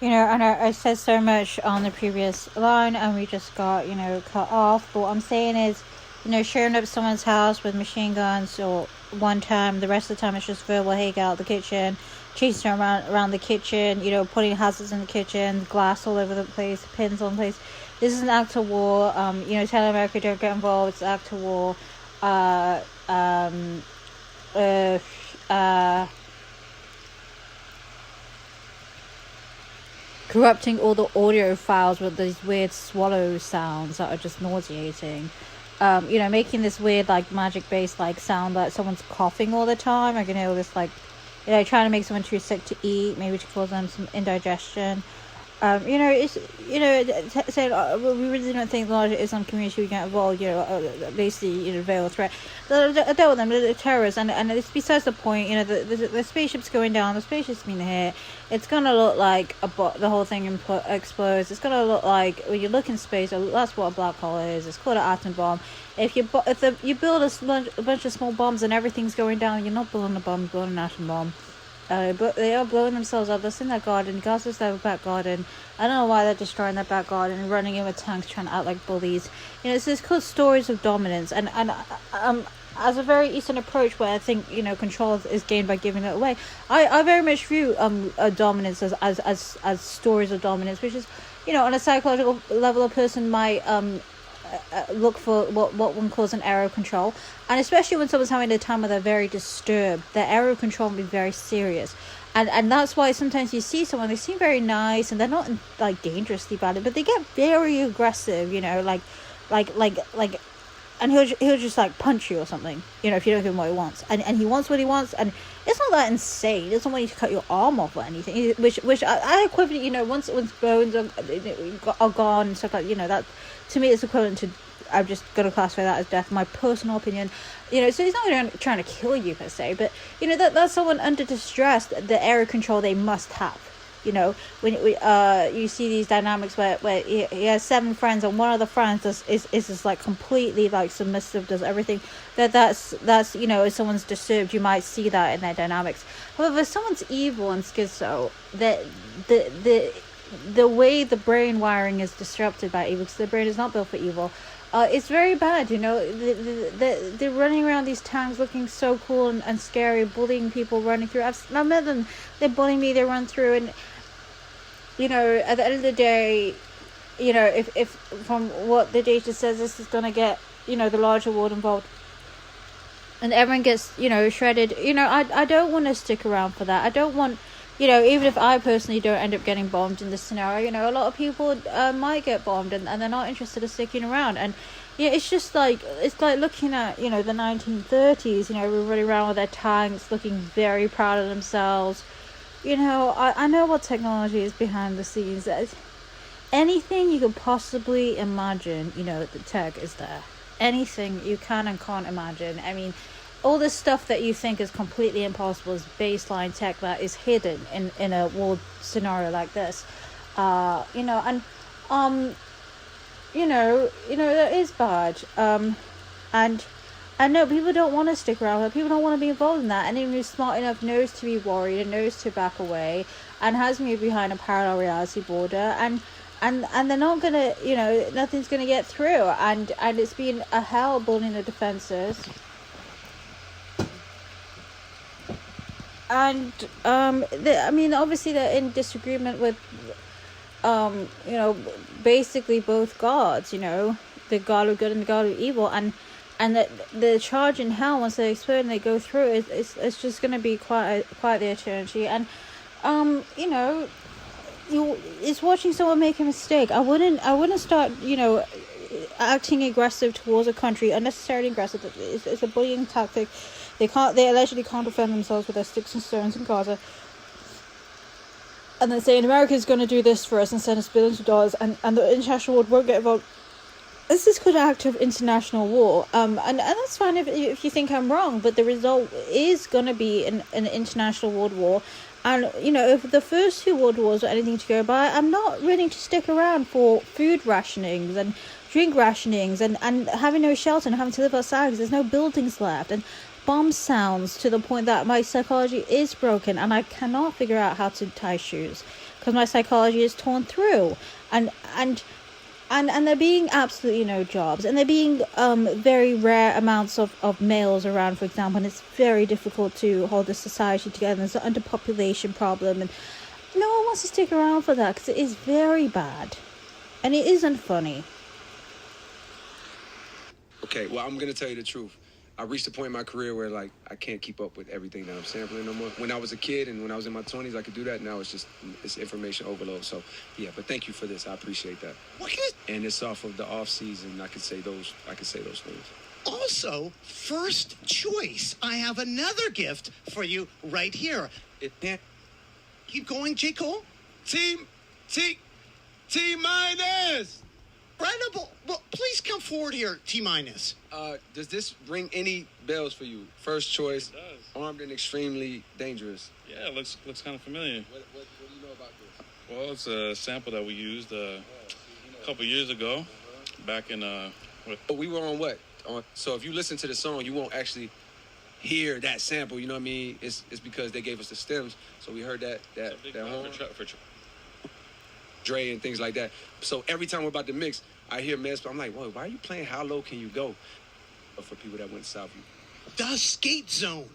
And I said so much on the previous line, and we just got, cut off. But what I'm saying is, showing up at someone's house with machine guns, or one time, the rest of the time it's just verbal, hey, get out the kitchen, chasing around the kitchen, putting hazards in the kitchen, glass all over the place, pins on the place. This is an act of war. Telling America don't get involved, it's an act of war. Uh, um, uh, uh, Corrupting all the audio files with these weird swallow sounds that are just nauseating. Making this weird like magic based like sound that someone's coughing all the time. I can hear this like, trying to make someone too sick to eat, maybe to cause them some indigestion. It's saying we really don't think the larger Islam community would get involved. Basically, veil a threat. I dealt with them. They're terrorists, and it's besides the point. The spaceship's going down. The spaceship's been hit. It's gonna look like the whole thing explodes. It's gonna look like when you look in space. That's what a black hole is. It's called an atom bomb. If you build a bunch of small bombs and everything's going down, you're not building a bomb. You're building an atom bomb. But they are blowing themselves up. They're in their garden. Gaza's their back garden. I don't know why they're destroying their back garden and running in with tanks, trying to act like bullies. It's called stories of dominance, and as a very Eastern approach, where I think control is gained by giving it away. I very much view dominance as stories of dominance, which is on a psychological level, a person might look for what one calls an area of control, and especially when someone's having a time where they're very disturbed, their area of control will be very serious, and that's why sometimes you see someone, they seem very nice and they're not like dangerously bad, but they get very aggressive, like and he'll just like punch you or something, if you don't give him what he wants, and he wants what he wants, and it's not that insane. He doesn't want you to cut your arm off or anything, which I equivalent, once bones are gone and stuff like, that to me it's equivalent to, I'm just gonna classify that as death, my personal opinion. So he's not trying to kill you per se, but that's someone under distress, the area control they must have. When you see these dynamics where he has 7 friends and one of the friends is just like completely like submissive, does everything, that's if someone's disturbed, you might see that in their dynamics. However, if someone's evil and schizo, that the way the brain wiring is disrupted by evil, because the brain is not built for evil, it's very bad. They're running around these towns looking so cool and scary, bullying people, running through. I've met them. They're bullying me. They run through, and at the end of the day, if from what the data says, this is gonna get the larger world involved, and everyone gets shredded. I don't want to stick around for that. I don't want. Even if I personally don't end up getting bombed in this scenario, a lot of people might get bombed, and they're not interested in sticking around. And it's just like, it's like looking at the 1930s. We're running around with their tanks, looking very proud of themselves. I know what technology is behind the scenes. Anything you could possibly imagine, the tech is there. Anything you can and can't imagine. I mean, all this stuff that you think is completely impossible is baseline tech that is hidden in a world scenario like this. That is bad. And I know people don't want to stick around, but people don't want to be involved in that. Anyone who's smart enough knows to be worried and knows to back away, and has moved behind a parallel reality border, and they're not gonna, nothing's gonna get through, and it's been a hell building the defenses. And obviously they're in disagreement with basically both gods, the god of good and the god of evil, and the charge in hell, once they explode and they go through, it's just going to be quite the eternity. And it's watching someone make a mistake. I wouldn't start acting aggressive towards a country, unnecessarily aggressive. It's a bullying tactic. They allegedly can't defend themselves with their sticks and stones in Gaza, and then saying America's going to do this for us and send us billions of dollars, and the international world won't get involved. This is called an act of international war, and that's fine if you think I'm wrong, but the result is going to be an international world war. And if the first 2 world wars are anything to go by, I'm not willing to stick around for food rationings and drink rationings and having no shelter and having to live outside because there's no buildings left, and bomb sounds to the point that my psychology is broken and I cannot figure out how to tie shoes. because my psychology is torn through, and there being absolutely no jobs, and there being very rare amounts of males around, for example, and it's very difficult to hold the society together. There's an underpopulation problem, and no one wants to stick around for that because it is very bad, and it isn't funny. Okay, well, I'm gonna tell you the truth. I reached a point in my career where, like, I can't keep up with everything that I'm sampling no more. When I was a kid and when I was in my 20s, I could do that. Now it's information overload. So, yeah, but thank you for this. I appreciate that. And it's off of the off season. I could say those things. Also, first choice. I have another gift for you right here. Keep going, J. Cole. T minus. Incredible. Well, please come forward here, T minus. Does this ring any bells for you? First choice. It does. Armed and extremely dangerous. Yeah, it looks kind of familiar. What do you know about this? Well, it's a sample that we used a couple years ago, back in We were on what? So if you listen to the song, you won't actually hear that sample. You know what I mean? It's because they gave us the stems, so we heard that horn. For Dre and things like that. So every time we're about to mix, I hear Mez. I'm like, whoa, why are you playing How Low Can You Go? But for people that went south, The Skate Zone.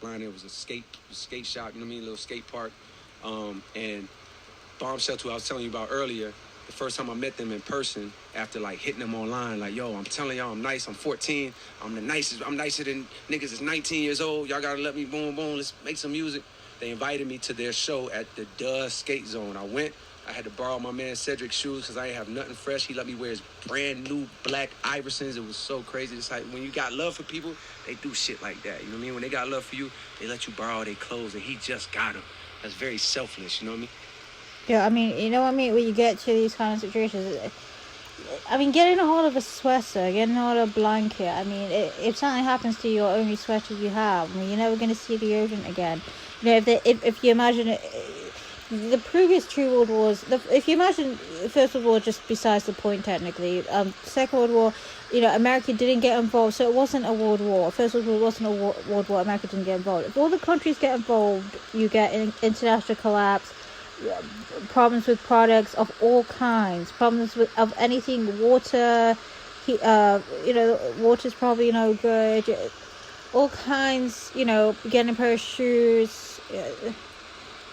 line there was a skate shop, you know what I mean, a little skate park. And Bombshell, who I was telling you about earlier, the first time I met them in person, after like hitting them online, like, yo, I'm telling y'all I'm nice, I'm 14, I'm the nicest, I'm nicer than niggas that's 19 years old, y'all gotta let me boom, let's make some music. They invited me to their show at the Skate Zone. I went. I had to borrow my man Cedric's shoes because I didn't have nothing fresh. He let me wear his brand new black Iversons. It was so crazy. It's like when you got love for people, they do shit like that. You know what I mean? When they got love for you, they let you borrow their clothes, and he just got them. That's very selfless. You know what I mean? Yeah, I mean, you know what I mean? When you get to these kind of situations, I mean, getting a hold of a sweater, getting a hold of a blanket, I mean, if something happens to your only sweater you have, I mean, you're never going to see the ocean again. You know, if you imagine it, the previous two World Wars, if you imagine First World War, just besides the point technically, Second World War, you know, America didn't get involved, so it wasn't a world war. First World War wasn't a world war, America didn't get involved. If all the countries get involved, you get international collapse, problems with products of all kinds, problems of anything, water, you know, water's probably no good, all kinds, you know, getting a pair of shoes,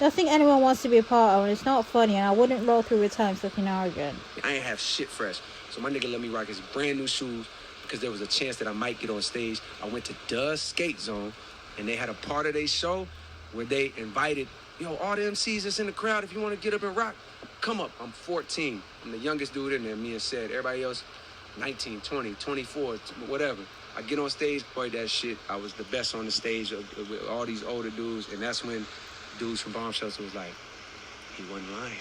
nothing anyone wants to be a part of, and it's not funny, and I wouldn't roll through with times looking arrogant. I ain't have shit fresh. So my nigga let me rock his brand new shoes because there was a chance that I might get on stage. I went to the Skate Zone, and they had a part of their show where they invited, yo, all the MCs that's in the crowd, if you want to get up and rock, come up. I'm 14. I'm the youngest dude in there, me and Said. Everybody else, 19, 20, 24, whatever. I get on stage, boy, that shit, I was the best on the stage with all these older dudes, and that's when dudes from Bomb Shelter was like, he wasn't lying.